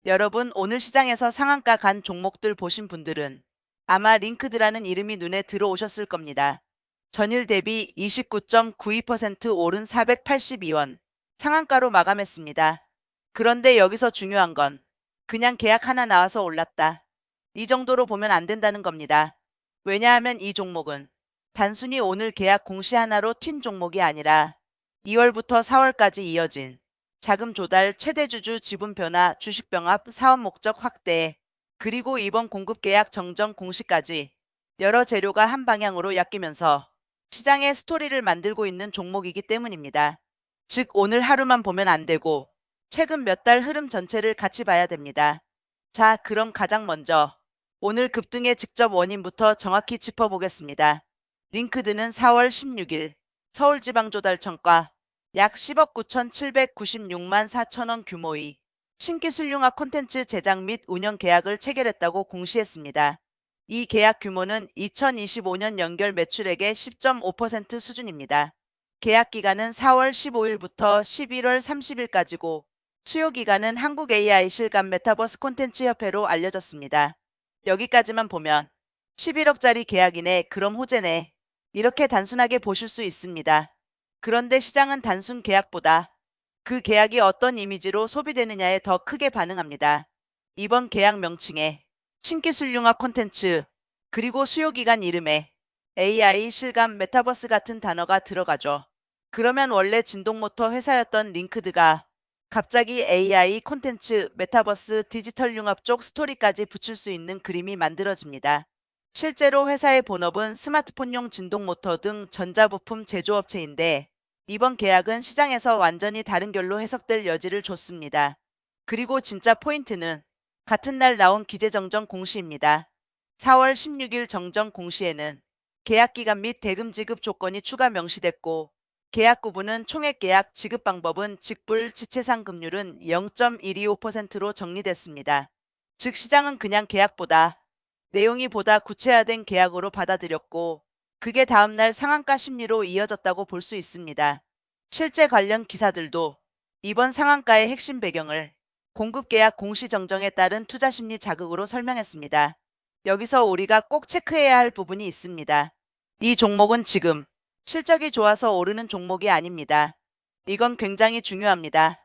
여러분, 오늘 시장에서 상한가 간 종목들 보신 분들은 아마 링크드라는 이름이 눈에 들어오셨을 겁니다. 전일 대비 29.92% 오른 482원. 상한가로 마감했습니다. 그런데 여기서 중요한 건 그냥 계약 하나 나와서 올랐다, 이 정도로 보면 안 된다는 겁니다. 왜냐하면 이 종목은 단순히 오늘 계약 공시 하나로 튄 종목이 아니라 2월부터 4월까지 이어진 자금 조달, 최대 주주 지분 변화, 주식 병합, 사업 목적 확대, 그리고 이번 공급 계약 정정 공시까지 여러 재료가 한 방향으로 엮이면서 시장의 스토리를 만들고 있는 종목이기 때문입니다. 즉, 오늘 하루만 보면 안 되고 최근 몇 달 흐름 전체를 같이 봐야 됩니다. 자, 그럼 가장 먼저 오늘 급등의 직접 원인부터 정확히 짚어보겠습니다. 링크드는 4월 16일 서울지방조달청과 약 10억 9,796만 4천원 규모의 신기술융합 콘텐츠 제작 및 운영 계약을 체결했다고 공시했습니다. 이 계약 규모는 2025년 연결 매출액의 10.5% 수준입니다. 계약 기간은 4월 15일부터 11월 30일까지고 수요 기간은 한국 AI 실감 메타버스 콘텐츠 협회로 알려졌습니다. 여기까지만 보면 11억짜리 계약이네, 그럼 호재네, 이렇게 단순하게 보실 수 있습니다. 그런데 시장은 단순 계약보다 그 계약이 어떤 이미지로 소비되느냐에 더 크게 반응합니다. 이번 계약 명칭에 신기술융합 콘텐츠, 그리고 수요기간 이름에 AI, 실감, 메타버스 같은 단어가 들어가죠. 그러면 원래 진동모터 회사였던 링크드가 갑자기 AI, 콘텐츠, 메타버스, 디지털 융합 쪽 스토리까지 붙일 수 있는 그림이 만들어집니다. 실제로 회사의 본업은 스마트폰용 진동모터 등 전자부품 제조업체인데, 이번 계약은 시장에서 완전히 다른 결로 해석될 여지를 줬습니다. 그리고 진짜 포인트는 같은 날 나온 기재정정 공시입니다. 4월 16일 정정 공시에는 계약기간 및 대금 지급 조건이 추가 명시됐고, 계약 구분은 총액 계약 지급 방법은 직불 지체상 금률은 0.125%로 정리됐습니다. 즉, 시장은 그냥 계약보다 내용이 보다 구체화된 계약으로 받아들였고, 그게 다음날 상한가 심리로 이어졌다고 볼 수 있습니다. 실제 관련 기사들도 이번 상한가의 핵심 배경을 공급계약 공시정정에 따른 투자심리 자극으로 설명했습니다. 여기서 우리가 꼭 체크해야 할 부분이 있습니다. 이 종목은 지금 실적이 좋아서 오르는 종목이 아닙니다. 이건 굉장히 중요합니다.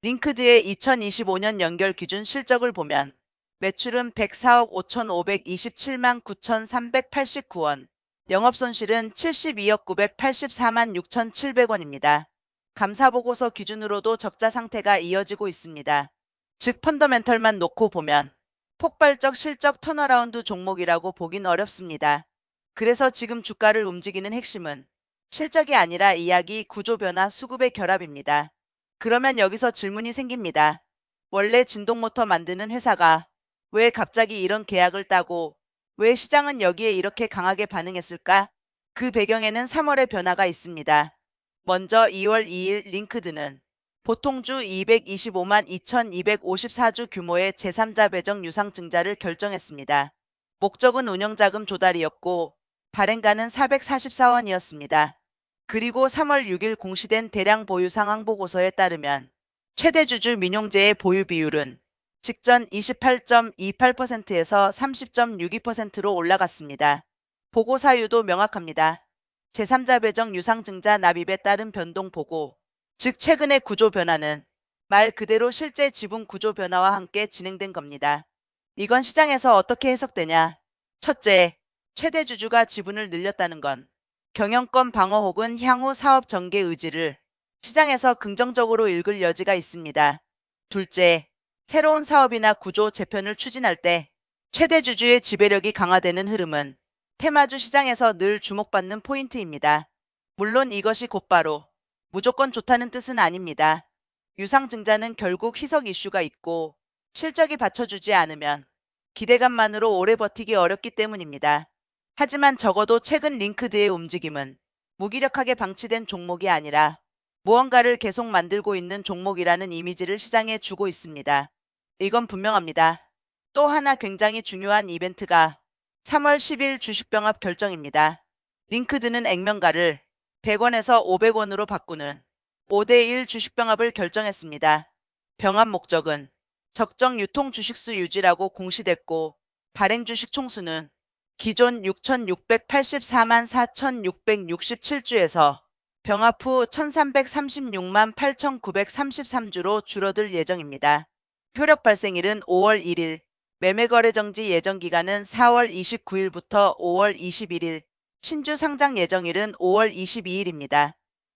링크드의 2025년 연결 기준 실적을 보면 매출은 104억 5,527만 9,389원, 영업손실은 72억 984만 6,700원입니다. 감사보고서 기준으로도 적자 상태가 이어지고 있습니다. 즉, 펀더멘털만 놓고 보면 폭발적 실적 턴어라운드 종목이라고 보긴 어렵습니다. 그래서 지금 주가를 움직이는 핵심은 실적이 아니라 이야기, 구조 변화, 수급의 결합입니다. 그러면 여기서 질문이 생깁니다. 원래 진동모터 만드는 회사가 왜 갑자기 이런 계약을 따고, 왜 시장은 여기에 이렇게 강하게 반응했을까? 그 배경에는 3월의 변화가 있습니다. 먼저 2월 2일 링크드는 보통주 225만 2254주 규모의 제3자 배정 유상증자를 결정했습니다. 목적은 운영자금 조달이었고 발행가는 444원이었습니다. 그리고 3월 6일 공시된 대량 보유 상황 보고서에 따르면 최대 주주 민용재의 보유 비율은 직전 28.28%에서 30.62%로 올라갔습니다. 보고 사유도 명확합니다. 제3자 배정 유상증자 납입에 따른 변동 보고, 즉 최근의 구조 변화는 말 그대로 실제 지분 구조 변화와 함께 진행된 겁니다. 이건 시장에서 어떻게 해석되냐? 첫째, 최대 주주가 지분을 늘렸다는 건 경영권 방어 혹은 향후 사업 전개 의지를 시장에서 긍정적으로 읽을 여지가 있습니다. 둘째, 새로운 사업이나 구조 재편을 추진할 때 최대 주주의 지배력이 강화되는 흐름은 테마주 시장에서 늘 주목받는 포인트입니다. 물론 이것이 곧바로 무조건 좋다는 뜻은 아닙니다. 유상증자는 결국 희석 이슈가 있고 실적이 받쳐주지 않으면 기대감만으로 오래 버티기 어렵기 때문입니다. 하지만 적어도 최근 링크드의 움직임은 무기력하게 방치된 종목이 아니라 무언가를 계속 만들고 있는 종목이라는 이미지를 시장에 주고 있습니다. 이건 분명합니다. 또 하나 굉장히 중요한 이벤트가 3월 10일 주식병합 결정입니다. 링크드는 액면가를 100원에서 500원으로 바꾸는 5대1 주식병합을 결정했습니다. 병합 목적은 적정 유통 주식수 유지라고 공시됐고 발행 주식 총수는 기존 6,684만 4,667주에서 병합 후 1,336만 8,933주로 줄어들 예정입니다. 효력 발생일은 5월 1일, 매매거래 정지 예정 기간은 4월 29일부터 5월 21일, 신주 상장 예정일은 5월 22일입니다.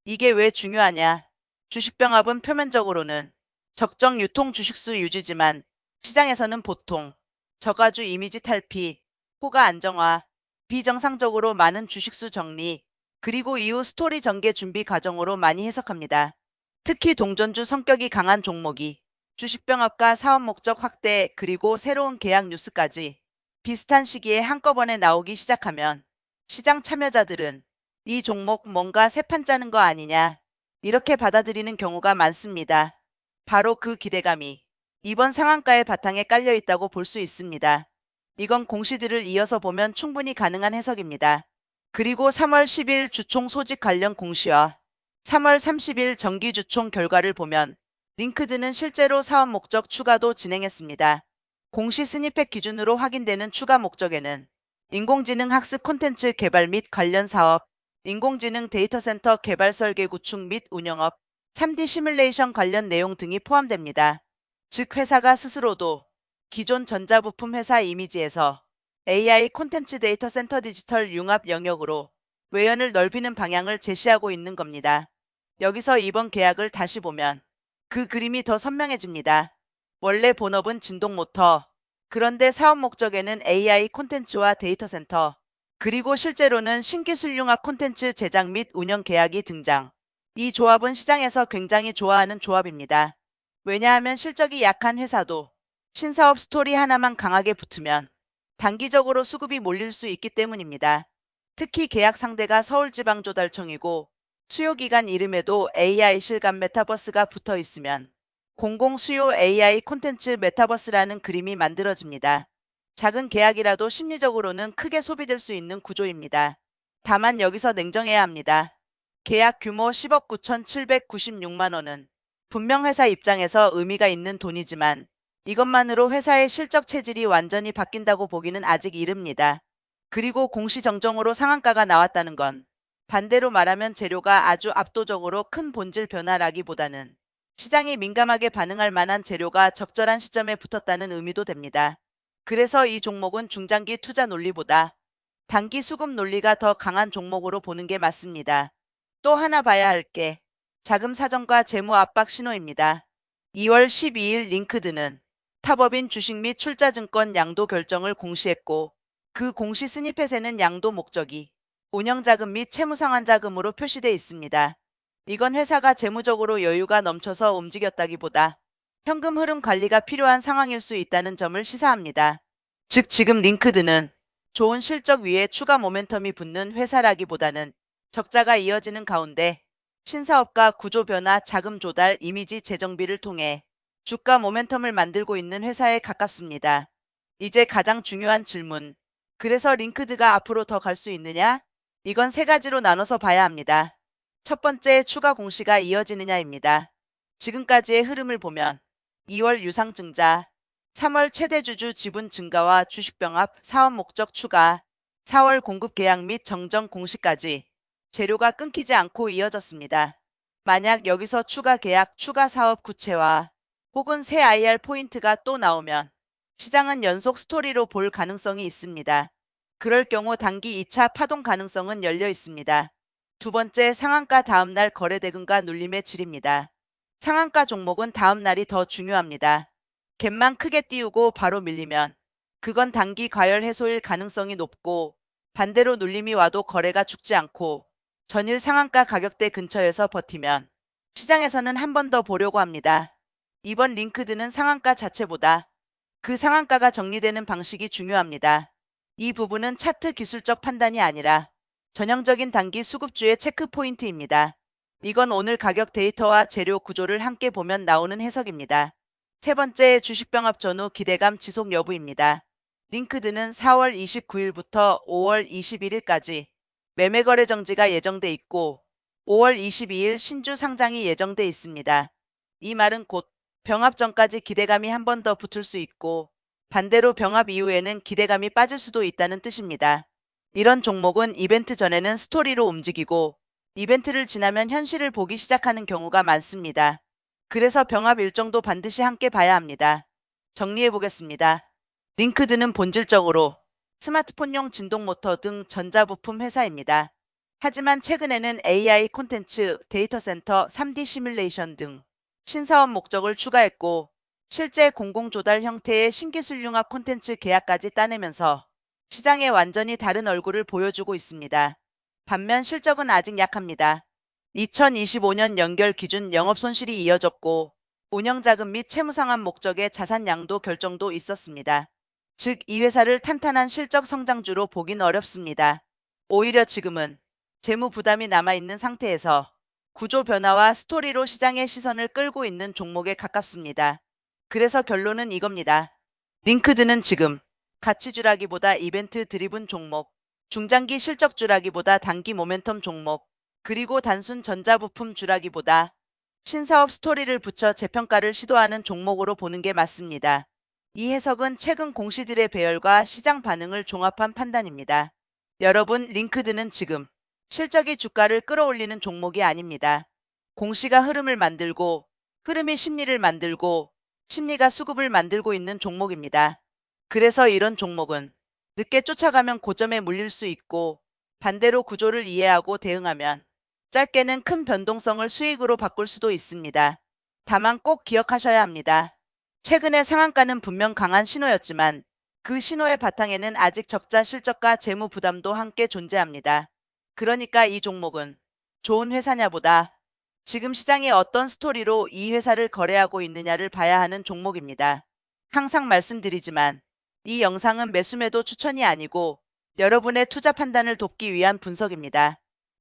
이게 왜 중요하냐? 주식병합은 표면적으로는 적정 유통 주식수 유지지만 시장에서는 보통 저가주 이미지 탈피, 호가 안정화, 비정상적으로 많은 주식수 정리, 그리고 이후 스토리 전개 준비 과정으로 많이 해석합니다. 특히 동전주 성격이 강한 종목이 주식병합과 사업 목적 확대 그리고 새로운 계약 뉴스까지 비슷한 시기에 한꺼번에 나오기 시작하면 시장 참여자들은 이 종목 뭔가 새판 짜는 거 아니냐 이렇게 받아들이는 경우가 많습니다. 바로 그 기대감이 이번 상한가의 바탕에 깔려 있다고 볼 수 있습니다. 이건 공시들을 이어서 보면 충분히 가능한 해석입니다. 그리고 3월 10일 주총 소집 관련 공시와 3월 30일 정기 주총 결과를 보면 링크드는 실제로 사업 목적 추가도 진행했습니다. 공시 스니펫 기준으로 확인되는 추가 목적에는 인공지능 학습 콘텐츠 개발 및 관련 사업, 인공지능 데이터 센터 개발 설계 구축 및 운영업, 3D 시뮬레이션 관련 내용 등이 포함됩니다. 즉 회사가 스스로도 기존 전자부품 회사 이미지에서 AI 콘텐츠 데이터 센터 디지털 융합 영역으로 외연을 넓히는 방향을 제시하고 있는 겁니다. 여기서 이번 계약을 다시 보면 그 그림이 더 선명해집니다. 원래 본업은 진동 모터, 그런데 사업 목적에는 AI 콘텐츠와 데이터 센터, 그리고 실제로는 신기술 융합 콘텐츠 제작 및 운영 계약이 등장. 이 조합은 시장에서 굉장히 좋아하는 조합입니다. 왜냐하면 실적이 약한 회사도 신사업 스토리 하나만 강하게 붙으면 단기적으로 수급이 몰릴 수 있기 때문입니다. 특히 계약 상대가 서울지방조달청이고 수요기간 이름에도 AI 실감 메타버스가 붙어 있으면 공공 수요 AI 콘텐츠 메타버스라는 그림이 만들어집니다. 작은 계약이라도 심리적으로는 크게 소비될 수 있는 구조입니다. 다만 여기서 냉정해야 합니다. 계약 규모 10억 9,796만 원은 분명 회사 입장에서 의미가 있는 돈이지만 이것만으로 회사의 실적 체질이 완전히 바뀐다고 보기는 아직 이릅니다. 그리고 공시정정으로 상한가가 나왔다는 건 반대로 말하면 재료가 아주 압도적으로 큰 본질 변화라기보다는 시장이 민감하게 반응할 만한 재료가 적절한 시점에 붙었다는 의미도 됩니다. 그래서 이 종목은 중장기 투자 논리보다 단기 수급 논리가 더 강한 종목으로 보는 게 맞습니다. 또 하나 봐야 할 게 자금 사정과 재무 압박 신호입니다. 2월 12일 링크드는 탑업인 주식 및 출자증권 양도 결정을 공시했고 그 공시 스니펫에는 양도 목적이 운영자금 및 채무상환자금으로 표시돼 있습니다. 이건 회사가 재무적으로 여유가 넘쳐서 움직였다기보다 현금 흐름 관리가 필요한 상황일 수 있다는 점을 시사합니다. 즉 지금 링크드는 좋은 실적 위에 추가 모멘텀이 붙는 회사라기보다는 적자가 이어지는 가운데 신사업과 구조 변화, 자금 조달, 이미지 재정비를 통해 주가 모멘텀을 만들고 있는 회사에 가깝습니다. 이제 가장 중요한 질문. 그래서 링크드가 앞으로 더 갈 수 있느냐? 이건 세 가지로 나눠서 봐야 합니다. 첫 번째, 추가 공시가 이어지느냐입니다. 지금까지의 흐름을 보면 2월 유상증자, 3월 최대주주 지분 증가와 주식병합, 사업 목적 추가, 4월 공급 계약 및 정정 공시까지 재료가 끊기지 않고 이어졌습니다. 만약 여기서 추가 계약, 추가 사업 구체화 혹은 새 IR 포인트가 또 나오면 시장은 연속 스토리로 볼 가능성이 있습니다. 그럴 경우 단기 2차 파동 가능성은 열려 있습니다. 두 번째, 상한가 다음날 거래 대금과 눌림의 질입니다. 상한가 종목은 다음날이 더 중요합니다. 갭만 크게 띄우고 바로 밀리면 그건 단기 과열 해소일 가능성이 높고 반대로 눌림이 와도 거래가 죽지 않고 전일 상한가 가격대 근처에서 버티면 시장에서는 한 번 더 보려고 합니다. 이번 링크드는 상한가 자체보다 그 상한가가 정리되는 방식이 중요합니다. 이 부분은 차트 기술적 판단이 아니라 전형적인 단기 수급주의 체크 포인트입니다. 이건 오늘 가격 데이터와 재료 구조를 함께 보면 나오는 해석입니다. 세 번째, 주식병합 전후 기대감 지속 여부입니다. 링크드는 4월 29일부터 5월 21일까지 매매 거래 정지가 예정돼 있고 5월 22일 신주 상장이 예정돼 있습니다. 이 말은 곧 병합 전까지 기대감이 한 번 더 붙을 수 있고 반대로 병합 이후에는 기대감이 빠질 수도 있다는 뜻입니다. 이런 종목은 이벤트 전에는 스토리로 움직이고 이벤트를 지나면 현실을 보기 시작하는 경우가 많습니다. 그래서 병합 일정도 반드시 함께 봐야 합니다. 정리해 보겠습니다. 링크드는 본질적으로 스마트폰용 진동 모터 등 전자부품 회사입니다. 하지만 최근에는 AI 콘텐츠, 데이터 센터, 3D 시뮬레이션 등 신사업 목적을 추가했고 실제 공공조달 형태의 신기술융합 콘텐츠 계약까지 따내면서 시장에 완전히 다른 얼굴을 보여주고 있습니다. 반면 실적은 아직 약합니다. 2025년 연결 기준 영업손실이 이어졌고 운영자금 및 채무상환 목적의 자산 양도 결정도 있었습니다. 즉, 이 회사를 탄탄한 실적 성장주로 보긴 어렵습니다. 오히려 지금은 재무 부담이 남아있는 상태에서 구조 변화와 스토리로 시장의 시선을 끌고 있는 종목에 가깝습니다. 그래서 결론은 이겁니다. 링크드는 지금 가치주라기보다 이벤트 드리븐 종목, 중장기 실적주라기보다 단기 모멘텀 종목, 그리고 단순 전자부품 주라기보다 신사업 스토리를 붙여 재평가를 시도하는 종목으로 보는 게 맞습니다. 이 해석은 최근 공시들의 배열과 시장 반응을 종합한 판단입니다. 여러분, 링크드는 지금 실적이 주가를 끌어올리는 종목이 아닙니다. 공시가 흐름을 만들고 흐름이 심리를 만들고 심리가 수급을 만들고 있는 종목입니다. 그래서 이런 종목은 늦게 쫓아가면 고점에 물릴 수 있고 반대로 구조를 이해하고 대응하면 짧게는 큰 변동성을 수익으로 바꿀 수도 있습니다. 다만 꼭 기억하셔야 합니다. 최근의 상한가는 분명 강한 신호였지만 그 신호의 바탕에는 아직 적자 실적과 재무 부담도 함께 존재합니다. 그러니까 이 종목은 좋은 회사냐보다 지금 시장에 어떤 스토리로 이 회사를 거래하고 있느냐를 봐야 하는 종목입니다. 항상 말씀드리지만 이 영상은 매수매도 추천이 아니고 여러분의 투자 판단을 돕기 위한 분석입니다.